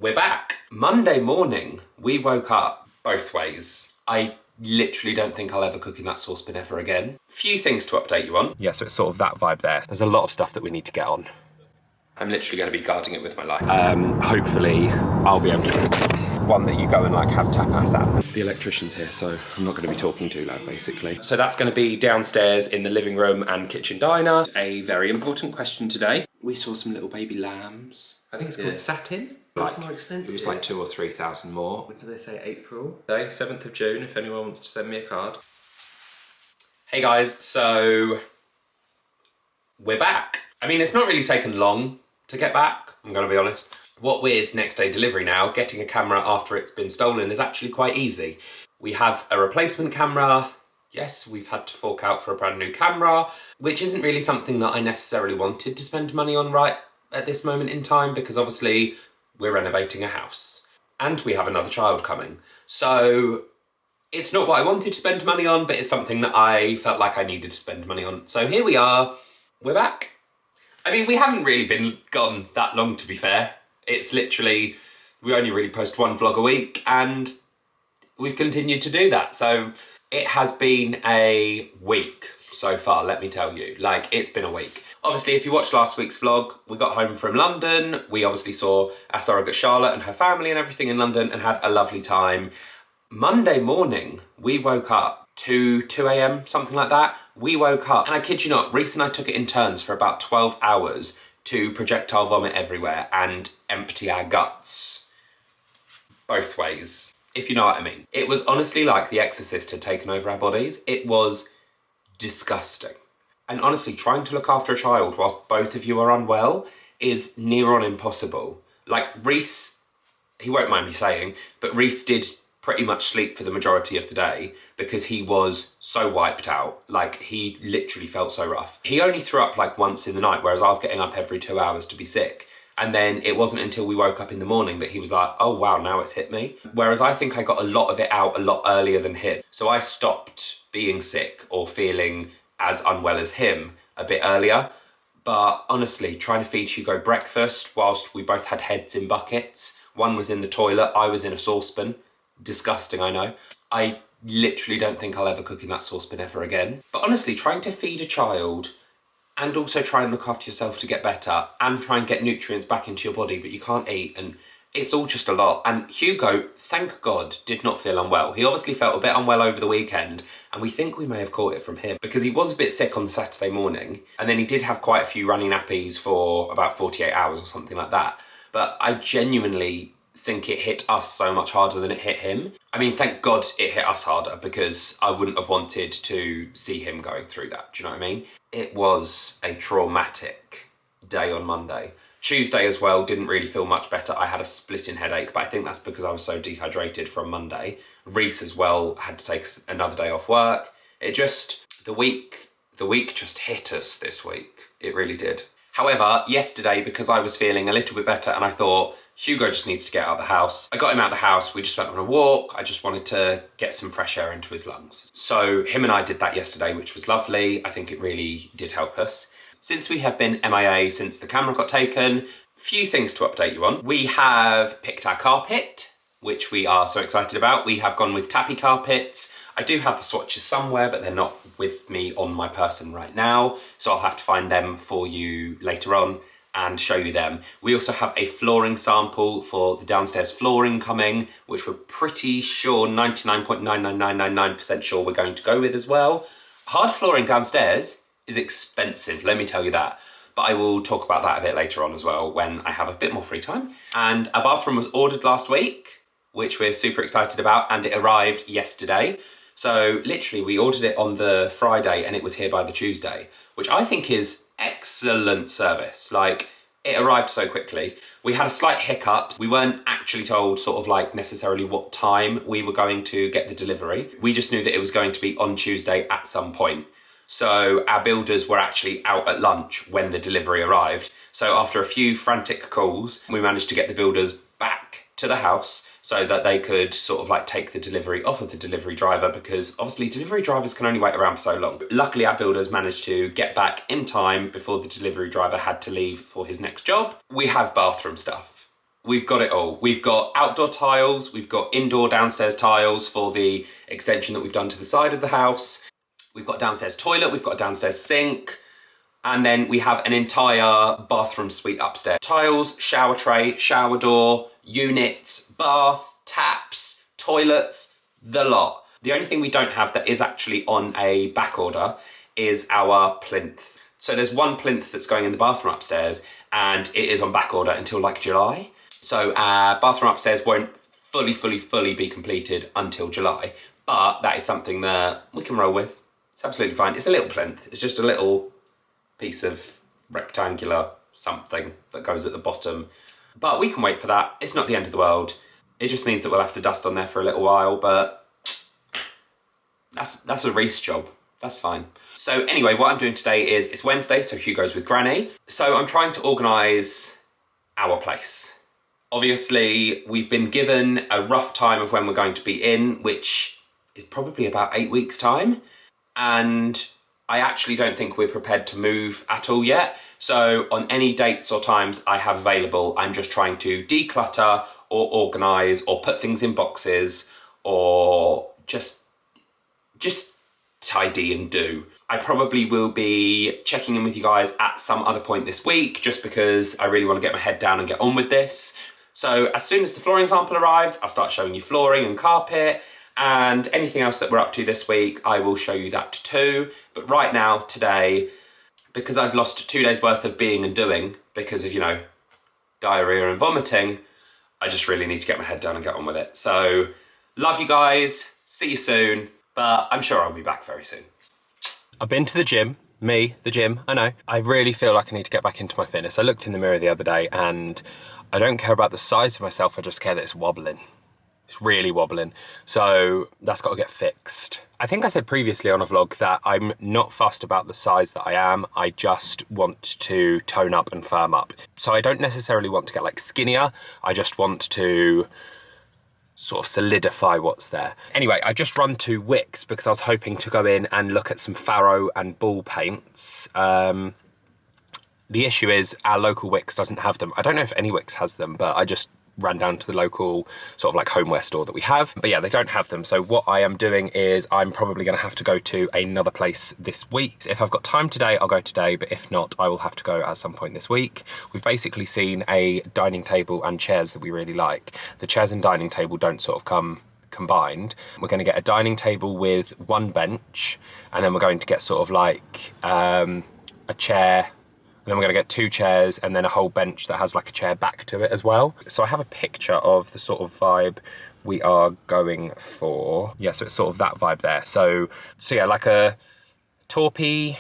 We're back. Monday morning, we woke up both ways. I literally don't think I'll ever cook in that saucepan ever again. Few things to update you on. Yeah, so it's sort of that vibe there. There's a lot of stuff that we need to get on. I'm literally going to be guarding it with my life. Hopefully I'll be able to... One that you go and like have tapas at. The electrician's here, so I'm not going to be talking too loud, basically. So that's going to be downstairs in the living room and kitchen diner. A very important question today. We saw some little baby lambs. I think it's called satin. It's more expensive. It was like 2,000 or 3,000 more. When did they say April? Day, 7th of June, if anyone wants to send me a card. Hey guys, so we're back. I mean, it's not really taken long to get back, I'm gonna be honest. What with next day delivery now, getting a camera after it's been stolen is actually quite easy. We have a replacement camera. Yes, we've had to fork out for a brand new camera, which isn't really something that I necessarily wanted to spend money on right at this moment in time, because obviously we're renovating a house and we have another child coming. So it's not what I wanted to spend money on, but it's something that I felt like I needed to spend money on. So here we are, we're back. I mean, we haven't really been gone that long, to be fair. It's literally, we only really post one vlog a week and we've continued to do that. So it has been a week so far, let me tell you. Like, it's been a week. Obviously, if you watched last week's vlog, we got home from London. We obviously saw our surrogate Charlotte and her family and everything in London and had a lovely time. Monday morning, we woke up to 2 a.m, something like that. We woke up, and I kid you not, Reese and I took it in turns for about 12 hours to projectile vomit everywhere and empty our guts both ways, if you know what I mean. It was honestly like The Exorcist had taken over our bodies. It was disgusting. And honestly, trying to look after a child whilst both of you are unwell is near on impossible. Like Reese, he won't mind me saying, but Reese did pretty much sleep for the majority of the day because he was so wiped out. Like, he literally felt so rough. He only threw up like once in the night, whereas I was getting up every 2 hours to be sick. And then it wasn't until we woke up in the morning that he was like, oh wow, now it's hit me. Whereas I think I got a lot of it out a lot earlier than him. So I stopped being sick or feeling as unwell as him a bit earlier. But honestly, trying to feed Hugo breakfast whilst we both had heads in buckets. One was in the toilet, I was in a saucepan. Disgusting, I know. I literally don't think I'll ever cook in that saucepan ever again. But honestly, trying to feed a child and also try and look after yourself to get better and try and get nutrients back into your body, but you can't eat, and it's all just a lot. And Hugo, thank God, did not feel unwell. He obviously felt a bit unwell over the weekend, and we think we may have caught it from him because he was a bit sick on the Saturday morning, and then he did have quite a few runny nappies for about 48 hours or something like that. But I genuinely think it hit us so much harder than it hit him. I mean, thank God it hit us harder, because I wouldn't have wanted to see him going through that. Do you know what I mean? It was a traumatic day on Monday. Tuesday as well, didn't really feel much better. I had a splitting headache, but I think that's because I was so dehydrated from Monday. Reese as well had to take another day off work. It just, the week just hit us this week. It really did. However, yesterday, because I was feeling a little bit better and I thought, Hugo just needs to get out of the house. I got him out of the house, we just went on a walk. I just wanted to get some fresh air into his lungs. So him and I did that yesterday, which was lovely. I think it really did help us. Since we have been MIA since the camera got taken, few things to update you on. We have picked our carpet, which we are so excited about. We have gone with tappy carpets. I do have the swatches somewhere, but they're not with me on my person right now. So I'll have to find them for you later on and show you them. We also have a flooring sample for the downstairs flooring coming, which we're pretty sure, 99.99999% sure we're going to go with as well. Hard flooring downstairs is expensive, let me tell you that. But I will talk about that a bit later on as well when I have a bit more free time. And a bathroom was ordered last week, which we're super excited about, and it arrived yesterday. So literally we ordered it on the Friday and it was here by the Tuesday, which I think is excellent service. Like, it arrived so quickly. We had a slight hiccup. We weren't actually told sort of like necessarily what time we were going to get the delivery. We just knew that it was going to be on Tuesday at some point. So our builders were actually out at lunch when the delivery arrived. So after a few frantic calls, we managed to get the builders back to the house so that they could sort of like take the delivery off of the delivery driver, because obviously delivery drivers can only wait around for so long. Luckily, our builders managed to get back in time before the delivery driver had to leave for his next job. We have bathroom stuff. we've got it all. We've got outdoor tiles, we've got indoor downstairs tiles for the extension that we've done to the side of the house. We've got a downstairs toilet, we've got a downstairs sink, and then we have an entire bathroom suite upstairs. Tiles, shower tray, shower door, units, bath, taps, toilets, the lot. The only thing we don't have that is actually on a back order is our plinth. So there's one plinth that's going in the bathroom upstairs and it is on back order until like July. So our bathroom upstairs won't fully be completed until July, but that is something that we can roll with. It's absolutely fine. It's a little plinth. It's just a little piece of rectangular something that goes at the bottom. But we can wait for that. It's not the end of the world. It just means that we'll have to dust on there for a little while, but that's a Reese job. That's fine. So anyway, what I'm doing today is, it's Wednesday, so Hugo's with Granny. So I'm trying to organise our place. Obviously, we've been given a rough time of when we're going to be in, which is probably about 8 weeks' time. And I actually don't think we're prepared to move at all yet. So on any dates or times I have available, I'm just trying to declutter or organise or put things in boxes or just tidy and do. I probably will be checking in with you guys at some other point this week just because I really want to get my head down and get on with this. So as soon as the flooring sample arrives, I'll start showing you flooring and carpet. And anything else that we're up to this week, I will show you that too. But right now, today, because I've lost 2 days worth of being and doing because of, you know, diarrhea and vomiting, I just really need to get my head down and get on with it. So, love you guys, see you soon, but I'm sure I'll be back very soon. I've been to the gym, the gym, I know. I really feel like I need to get back into my fitness. I looked in the mirror the other day and I don't care about the size of myself, I just care that it's wobbling. It's really wobbling, so that's got to get fixed. I think I said previously on a vlog that I'm not fussed about the size that I am, I just want to tone up and firm up. So I don't necessarily want to get like skinnier, I just want to sort of solidify what's there. Anyway, I just run to Wickes because I was hoping to go in and look at some Faro and ball paints. The issue is our local Wickes doesn't have them. I don't know if any Wickes has them, but I just ran down to the local sort of like homeware store that we have. But yeah, they don't have them. So what I am doing is I'm probably going to have to go to another place this week. If I've got time today, I'll go today. But if not, I will have to go at some point this week. We've basically seen a dining table and chairs that we really like. The chairs and dining table don't sort of come combined. We're going to get a dining table with one bench. And then we're going to get sort of like a chair. And then we're going to get 2 chairs and then a whole bench that has like a chair back to it as well. So I have a picture of the sort of vibe we are going for. Yeah, so it's sort of that vibe there. So yeah, like a taupey,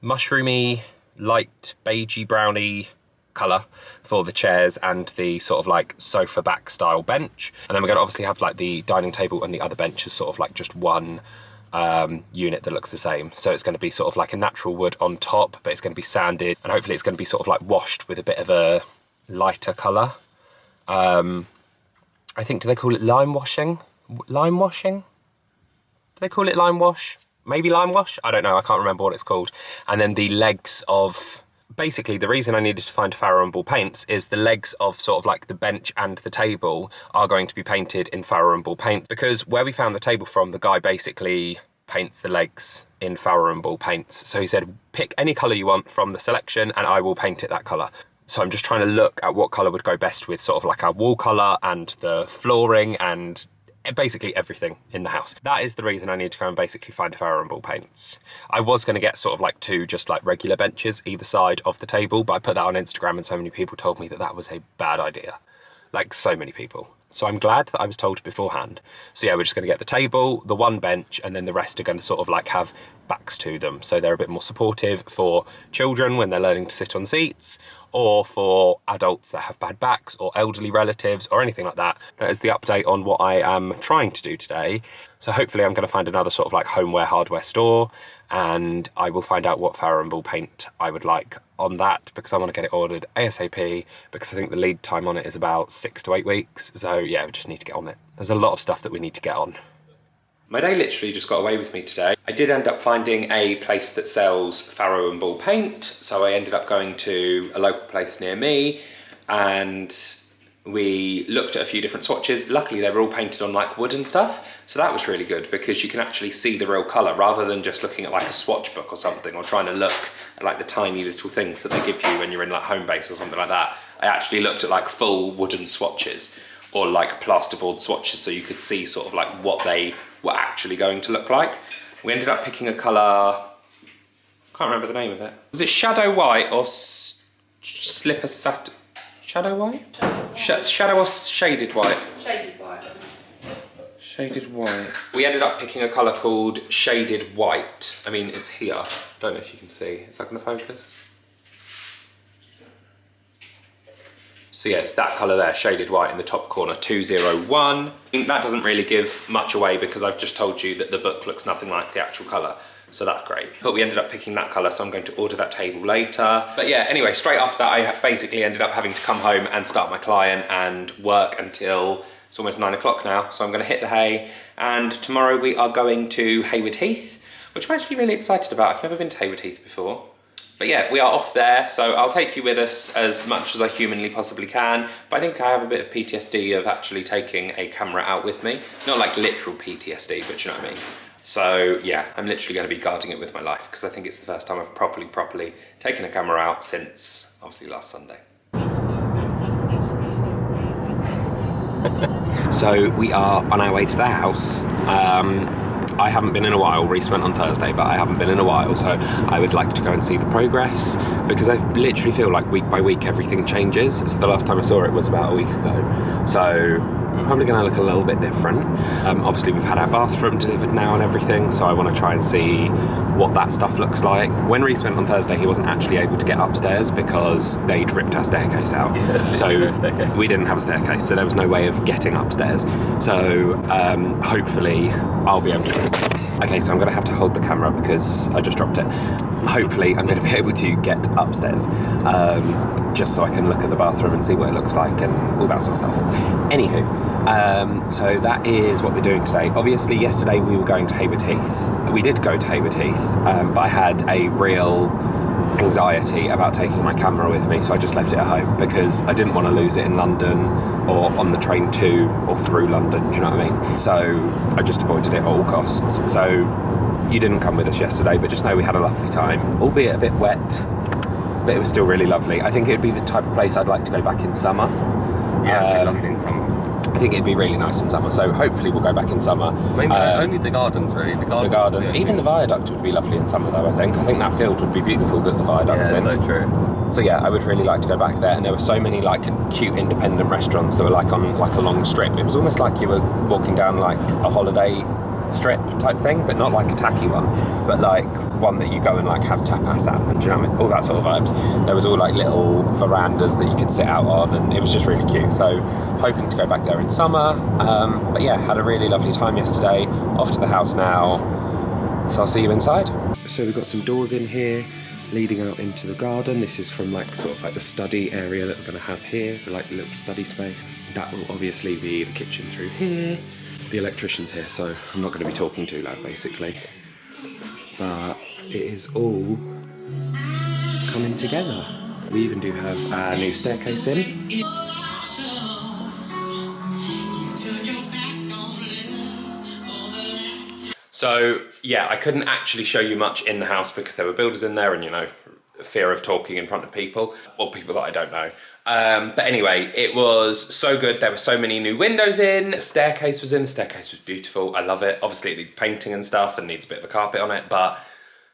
mushroomy, light beigey browny colour for the chairs and the sort of like sofa back style bench. And then we're going to obviously have like the dining table and the other bench as sort of like just one unit that looks the same. So it's going to be sort of like a natural wood on top, but it's going to be sanded and hopefully it's going to be sort of like washed with a bit of a lighter colour. I think, do they call it lime washing? Lime washing? Do they call it lime wash? Maybe lime wash? I don't know, I can't remember what it's called. And then the legs of, basically the reason I needed to find Faro and Ball paints is the legs of sort of like the bench and the table are going to be painted in Faro and Ball paint, because where we found the table from, the guy basically paints the legs in Faro and Ball paints. So he said, pick any colour you want from the selection and I will paint it that colour. So I'm just trying to look at what colour would go best with sort of like our wall colour and the flooring and basically everything in the house. That is the reason I need to go and basically find Faro and Ball paints. I was going to get sort of like 2 just like regular benches either side of the table, but I put that on Instagram and so many people told me that that was a bad idea. Like so many people. So I'm glad that I was told beforehand. So yeah, we're just going to get the table, the one bench, and then the rest are going to sort of like have backs to them. So they're a bit more supportive for children when they're learning to sit on seats, or for adults that have bad backs, or elderly relatives, or anything like that. That is the update on what I am trying to do today. So hopefully I'm going to find another sort of like homeware hardware store, and I will find out what Faro and Ball paint I would like on that, because I want to get it ordered ASAP, because I think the lead time on it is about 6 to 8 weeks. So yeah, we just need to get on it. There's a lot of stuff that we need to get on. My day literally just got away with me today. I did end up finding a place that sells Faro and Ball paint, so I ended up going to a local place near me, and We looked at a few different swatches. Luckily, they were all painted on like wood and stuff. So that was really good because you can actually see the real color rather than just looking at like a swatch book or something, or trying to look at like the tiny little things that they give you when you're in like Homebase or something like that. I actually looked at like full wooden swatches or like plasterboard swatches so you could see sort of like what they were actually going to look like. We ended up picking a color, can't remember the name of it. Was it Shadow White or Slipper Satin? Shadow White? Shadow or Shaded White? Shaded white. Shaded White. We ended up picking a colour called Shaded White. I mean, it's here. Don't know if you can see. Is that going to focus? So yeah, it's that colour there, Shaded White in the top corner, 201. That doesn't really give much away because I've just told you that the book looks nothing like the actual colour. So that's great. But we ended up picking that colour, so I'm going to order that table later. But yeah, anyway, straight after that, I basically ended up having to come home and start my client and work until it's almost 9 o'clock now. So I'm gonna hit the hay. And tomorrow we are going to Hayward Heath, which I'm actually really excited about. I've never been to Hayward Heath before. But yeah, we are off there, so I'll take you with us as much as I humanly possibly can. But I think I have a bit of PTSD of actually taking a camera out with me. Not like literal PTSD, but you know what I mean. So yeah, I'm literally going to be guarding it with my life because I think it's the first time I've properly taken a camera out since obviously last Sunday. So we are on our way to the house. I haven't been in a while. Reese went on Thursday, but I haven't been in a while, so I would like to go and see the progress because I literally feel like week by week everything changes. So the last time I saw it was about a week ago. So probably going to look a little bit different. Obviously we've had our bathroom delivered now and everything, so I want to try and see what that stuff looks like. When Reese went on Thursday, he wasn't actually able to get upstairs because they'd ripped our staircase out. Yeah, so we didn't have a staircase, so there was no way of getting upstairs. So hopefully I'll be able to. Okay, so I'm going to have to hold the camera because I just dropped it. Hopefully I'm going to be able to get upstairs, just so I can look at the bathroom and see what it looks like and all that sort of stuff. Anywho, so that is what we're doing today. Obviously yesterday we were going to Hayward Heath. We did go to Hayward Heath, but I had a real anxiety about taking my camera with me, so I just left it at home because I didn't want to lose it in London or on the train to or through London, do you know what I mean? So I just avoided it at all costs. So you didn't come with us yesterday, but just know we had a lovely time, albeit a bit wet, but it was still really lovely. I think it'd be the type of place I'd like to go back in summer. Yeah, it'd be lovely in summer. I think it'd be really nice in summer, so hopefully we'll go back in summer. Maybe only the gardens, really. The gardens. Even the viaduct would be lovely in summer, though. I think that field would be beautiful that the viaduct's in. Yeah, so true. So yeah, I would really like to go back there. And there were so many like cute independent restaurants that were like on like a long strip. It was almost like you were walking down like a holiday strip type thing, but not like a tacky one, but like one that you go and like have tapas at, and do you know what I mean? All that sort of vibes. There was all like little verandas that you could sit out on, and it was just really cute. So hoping to go back there in summer. But yeah, had a really lovely time yesterday. Off to the house now, so I'll see you inside. So we've got some doors in here leading out into the garden. This is from like sort of like the study area that we're going to have here, like the little study space. That will obviously be the kitchen through here. The electrician's here, so I'm not going to be talking too loud basically, but it is all coming together. We even do have our new staircase in. So yeah, I couldn't actually show you much in the house because there were builders in there and, you know, fear of talking in front of people, or people that I don't know. But anyway, it was so good. There were so many new windows in. The staircase was in. The staircase was beautiful. I love it. Obviously it needs painting and stuff and needs a bit of a carpet on it, but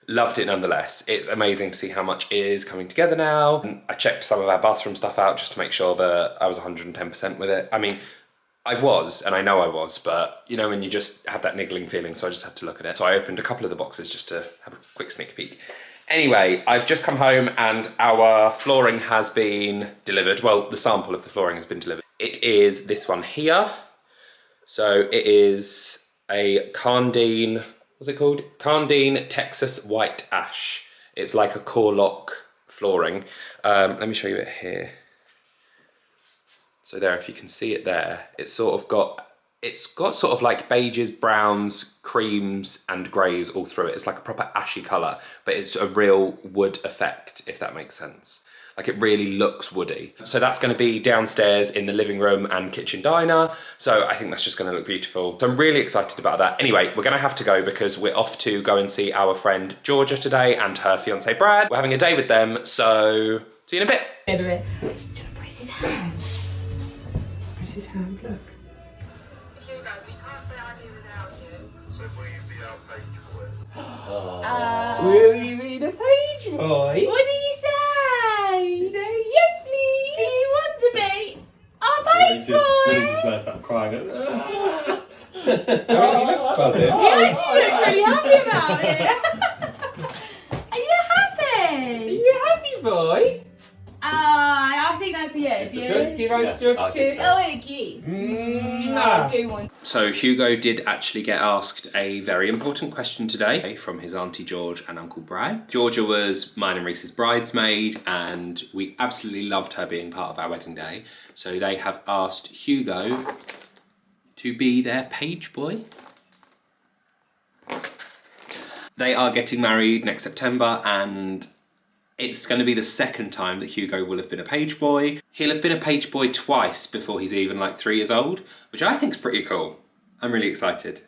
loved it nonetheless. It's amazing to see how much is coming together now. I checked some of our bathroom stuff out just to make sure that I was 110% with it. I mean, I was, and I know I was, but you know when you just have that niggling feeling, so I just had to look at it. So I opened a couple of the boxes just to have a quick sneak peek. Anyway, I've just come home and our flooring has been delivered. Well, the sample of the flooring has been delivered. It is this one here. So it is a Cardine, what's it called? Cardine Texas White Ash. It's like a core lock flooring. Let me show you it here. So there, if you can see it there, it's got sort of like beiges, browns, creams and greys all through it. It's like a proper ashy colour, but it's a real wood effect, if that makes sense. Like it really looks woody. So that's going to be downstairs in the living room and kitchen diner. So I think that's just going to look beautiful. So I'm really excited about that. Anyway, we're going to have to go because we're off to go and see our friend Georgia today and her fiance Brad. We're having a day with them. So see you in a bit. Do you want to press his hand? Press his hand, look. Hugo, we can't play ID without you. So will you be our page boy? Will you be the page boy? What do you say? He said, yes, please. Do you want to be our page boy? Then he just burst out crying. He looks buzzing. He actually looks really happy about it. Are you happy? Are you happy, boy? I think that's a yes. Do you want to give out a kiss? Oh, and a kiss. I do want. So Hugo did actually get asked a very important question today from his Auntie George and Uncle Brad. Georgia was mine and Reese's bridesmaid and we absolutely loved her being part of our wedding day. So they have asked Hugo to be their page boy. They are getting married next September and it's going to be the second time that Hugo will have been a page boy. He'll have been a page boy twice before he's even like 3 years old, which I think is pretty cool. I'm really excited.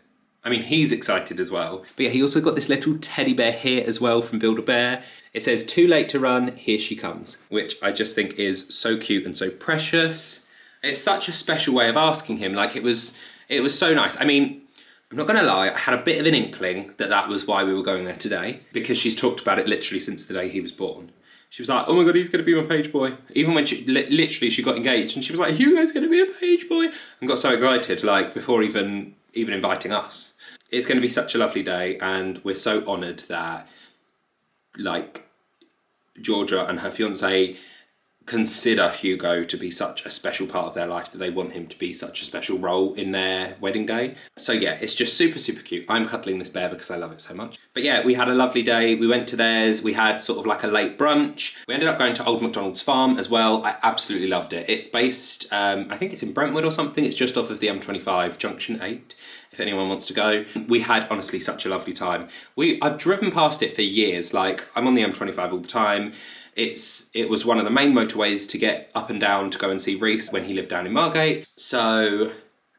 I mean, he's excited as well. But yeah, he also got this little teddy bear here as well from Build-A-Bear. It says, too late to run, here she comes, which I just think is so cute and so precious. It's such a special way of asking him. Like it was so nice. I mean, I'm not gonna lie, I had a bit of an inkling that that was why we were going there today because she's talked about it literally since the day he was born. She was like, oh my God, he's gonna be my page boy. Even when she, literally she got engaged and she was like, Hugo's gonna be a page boy and got so excited like before even inviting us. It's gonna be such a lovely day and we're so honoured that like Georgia and her fiance consider Hugo to be such a special part of their life that they want him to be such a special role in their wedding day. So yeah, it's just super, super cute. I'm cuddling this bear because I love it so much. But yeah, we had a lovely day. We went to theirs. We had sort of like a late brunch. We ended up going to Old MacDonald's Farm as well. I absolutely loved it. It's based, I think it's in Brentwood or something. It's just off of the M25, Junction 8. If anyone wants to go. We had honestly such a lovely time. I've driven past it for years. Like I'm on the M25 all the time. It was one of the main motorways to get up and down to go and see Reese when he lived down in Margate. So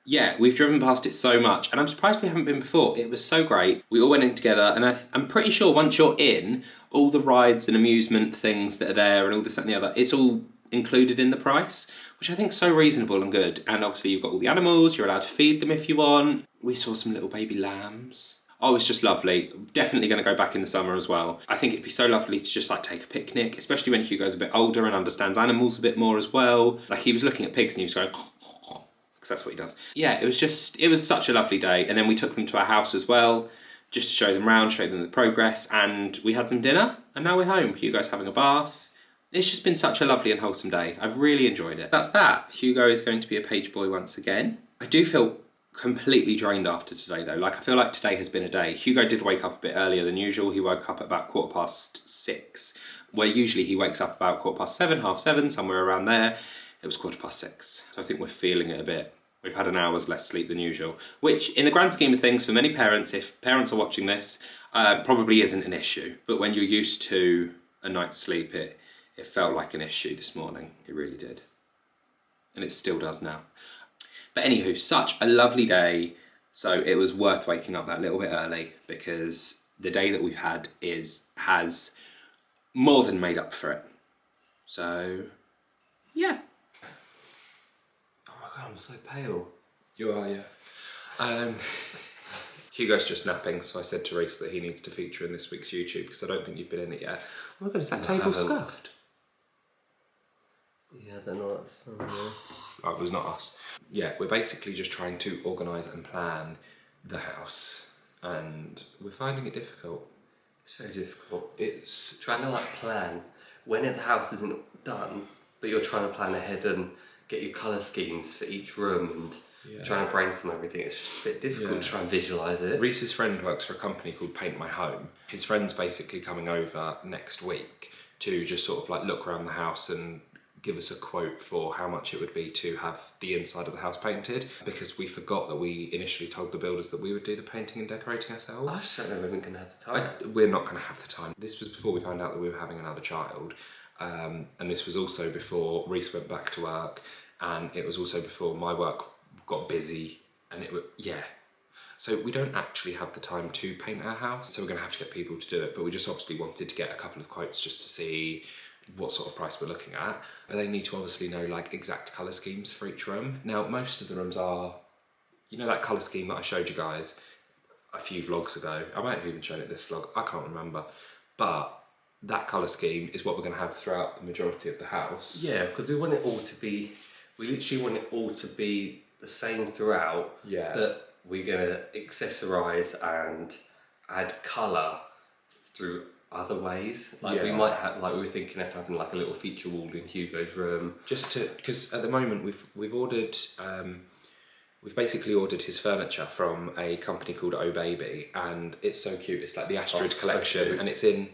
yeah, we've driven past it so much and I'm surprised we haven't been before. It was so great. We all went in together and I'm pretty sure once you're in, all the rides and amusement things that are there and all this and the other, it's all included in the price, which I think is so reasonable and good. And obviously you've got all the animals, you're allowed to feed them if you want. We saw some little baby lambs. Oh, it's just lovely. Definitely going to go back in the summer as well. I think it'd be so lovely to just like take a picnic, especially when Hugo's a bit older and understands animals a bit more as well. Like he was looking at pigs and he was going, because that's what he does. Yeah, it was such a lovely day. And then we took them to our house as well, just to show them around, show them the progress. And we had some dinner and now we're home. Hugo's having a bath. It's just been such a lovely and wholesome day. I've really enjoyed it. That's that. Hugo is going to be a page boy once again. I do feel completely drained after today though. Like I feel like today has been a day. Hugo did wake up a bit earlier than usual. He woke up at about 6:15, where usually he wakes up about 7:15, 7:30, somewhere around there. It was 6:15. So I think we're feeling it a bit. We've had an hour's less sleep than usual, which in the grand scheme of things for many parents, if parents are watching this, probably isn't an issue. But when you're used to a night's sleep, it felt like an issue this morning. It really did. And it still does now. But anywho, such a lovely day. So it was worth waking up that little bit early because the day that we've had has more than made up for it. So, yeah. Oh my God, I'm so pale. You are, yeah. Hugo's just napping, so I said to Reese that he needs to feature in this week's YouTube because I don't think you've been in it yet. Oh my God, is that table scuffed? Yeah, I don't know what's wrong here. Oh, it was not us. Yeah, we're basically just trying to organise and plan the house and we're finding it difficult. It's very difficult. It's Trying to like plan when the house isn't done, but you're trying to plan ahead and get your colour schemes for each room and trying to brainstorm everything. It's just a bit difficult to try and visualise it. Reese's friend works for a company called Paint My Home. His friend's basically coming over next week to just sort of like look around the house and give us a quote for how much it would be to have the inside of the house painted, because we forgot that we initially told the builders that we would do the painting and decorating ourselves. I just don't know when we're going to have the time. We're not going to have the time. This was before we found out that we were having another child, And this was also before Reese went back to work, and it was also before my work got busy, and it was, yeah. So we don't actually have the time to paint our house, so we're gonna have to get people to do it, but we just obviously wanted to get a couple of quotes just to see what sort of price we're looking at. But they need to obviously know like exact colour schemes for each room. Now, most of the rooms are, you know, that colour scheme that I showed you guys a few vlogs ago. I might have even shown it this vlog, I can't remember. But that colour scheme is what we're gonna have throughout the majority of the house. Yeah, because we want it all to be, we literally want it all to be the same throughout. Yeah. But we're gonna accessorise and add colour through other ways. Like we might have, like we were thinking of having like a little feature wall in Hugo's room. Just to, because at the moment we've ordered, we've basically ordered his furniture from a company called Oh Baby, and it's so cute. It's like the Astrid collection, so and it's in,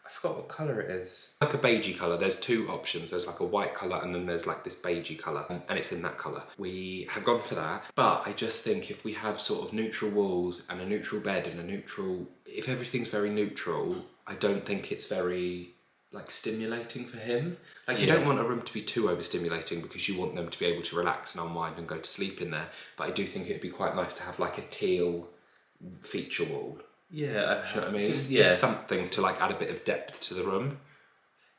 I forgot what colour it is. Like a beigey colour. There's two options. There's like a white colour and then there's like this beigey colour, and it's in that colour. We have gone for that, but I just think if we have sort of neutral walls and a neutral bed and a neutral, if everything's very neutral, I don't think it's very like stimulating for him. Like you don't want a room to be too overstimulating because you want them to be able to relax and unwind and go to sleep in there. But I do think it'd be quite nice to have like a teal feature wall. Yeah, You know what I mean? Just something to like add a bit of depth to the room.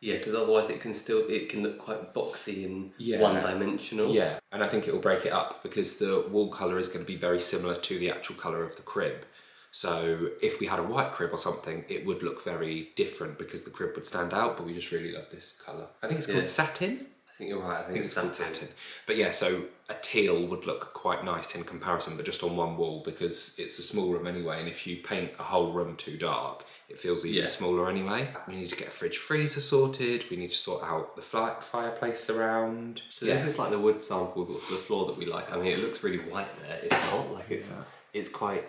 Yeah, because otherwise it can look quite boxy and Yeah. one-dimensional. Yeah, and I think it will break it up because the wall colour is going to be very similar to the actual colour of the crib. So if we had a white crib or something, it would look very different because the crib would stand out, but we just really love this colour. I think it's called satin. I think you're right, I think it's called satin. But yeah, so a teal would look quite nice in comparison, but just on one wall because it's a small room anyway, and if you paint a whole room too dark, it feels even smaller anyway. We need to get a fridge freezer sorted, we need to sort out the fireplace around. So this is like the wood sample for the floor that we like. I mean, it looks really white there. It's not, like it's quite...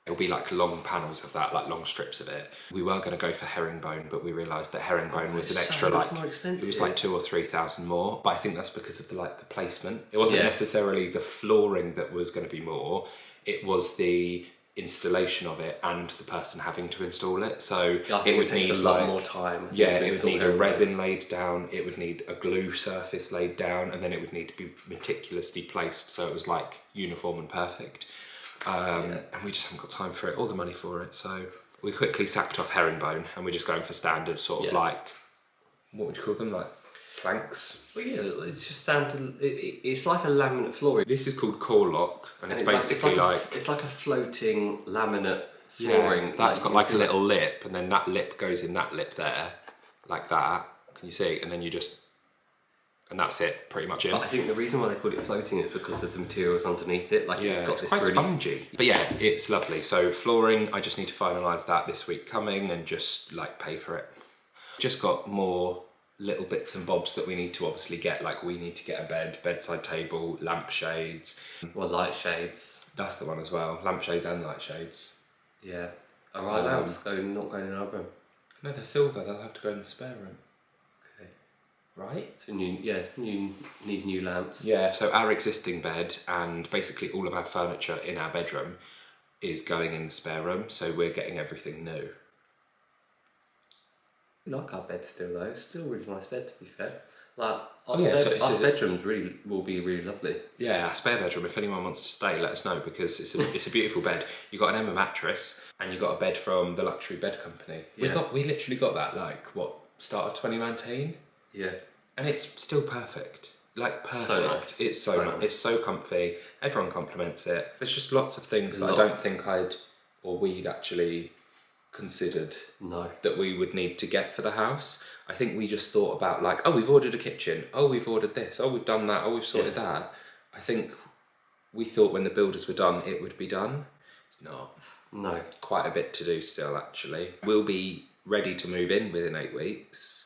It'll be like long panels of that, like long strips of it. We were going to go for herringbone, but we realised that herringbone was an extra so much more expensive. It was like 2,000 or 3,000 more. But I think that's because of the placement. It wasn't necessarily the flooring that was going to be more. It was the installation of it and the person having to install it. So it would need a lot more time. Yeah, it would need a resin laid down. It would need a glue surface laid down, and then it would need to be meticulously placed so it was like uniform and perfect. And we just haven't got time for it or the money for it, so we quickly sacked off herringbone and we're just going for standard sort of like, what would you call them, like planks? Well, yeah, it's just standard. It's like a laminate flooring. This is called core lock, and it's basically it's like a floating laminate flooring. That's got like a little lip, and then that lip goes in that lip there, like that. Can you see? And then you just, and that's it, pretty much. But I think the reason why they call it floating is because of the materials underneath it. Like it's got this quite really spongy. But yeah, it's lovely. So flooring, I just need to finalise that this week coming and just like pay for it. Just got more little bits and bobs that we need to obviously get. Like we need to get a bed, bedside table, lampshades. Well, light shades. That's the one as well. Lampshades and light shades. Yeah. Alright, lamps not going in our room. No, they're silver. They'll have to go in the spare room. Right? So you need new lamps. Yeah, so our existing bed and basically all of our furniture in our bedroom is going in the spare room, so we're getting everything new. We like our bed still though, still a really nice bed to be fair. Like our bedrooms will be really lovely. Yeah, our spare bedroom, if anyone wants to stay, let us know because it's a beautiful bed. You've got an Emma mattress and you've got a bed from the luxury bed company. We literally got that start of 2019? Yeah. And it's still perfect. Like perfect. So nice. It's so nice. It's so comfy. Everyone compliments it. There's just lots of things that I don't think we'd actually considered that we would need to get for the house. I think we just thought about like, oh, we've ordered a kitchen. Oh, we've ordered this. Oh, we've done that. Oh, we've sorted that. I think we thought when the builders were done, it would be done. It's not. No. Quite a bit to do still, actually. We'll be ready to move in within 8 weeks.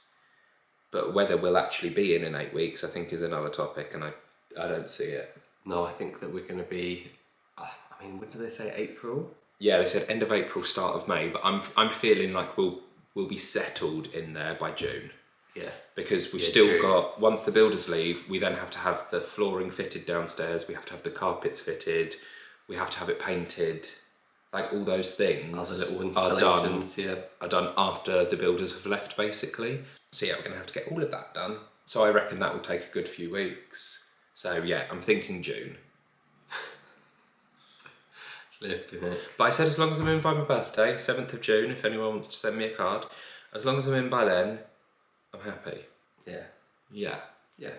But whether we'll actually be in 8 weeks, I think, is another topic, and I don't see it. No, I think that we're going to be. I mean, when did they say April? Yeah, they said end of April, start of May. But I'm feeling like we'll be settled in there by June. Yeah. Because we've still got, once the builders leave, we then have to have the flooring fitted downstairs. We have to have the carpets fitted. We have to have it painted. Like all those things Other little installations, are done after the builders have left, basically. So yeah, we're going to have to get all of that done. So I reckon that will take a good few weeks. So yeah, I'm thinking June. Flipping it. But I said as long as I'm in by my birthday, 7th of June, if anyone wants to send me a card, as long as I'm in by then, I'm happy. Yeah. Yeah. Yeah.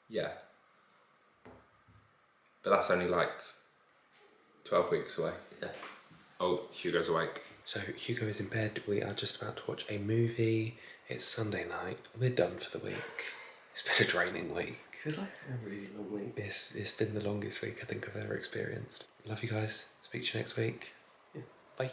Yeah. But that's only like 12 weeks away. Yeah. Oh, Hugo's awake. So Hugo is in bed. We are just about to watch a movie. It's Sunday night. We're done for the week. It's been a draining week. Feels like a really long week. It's been the longest week I think I've ever experienced. Love you guys. Speak to you next week. Yeah. Bye.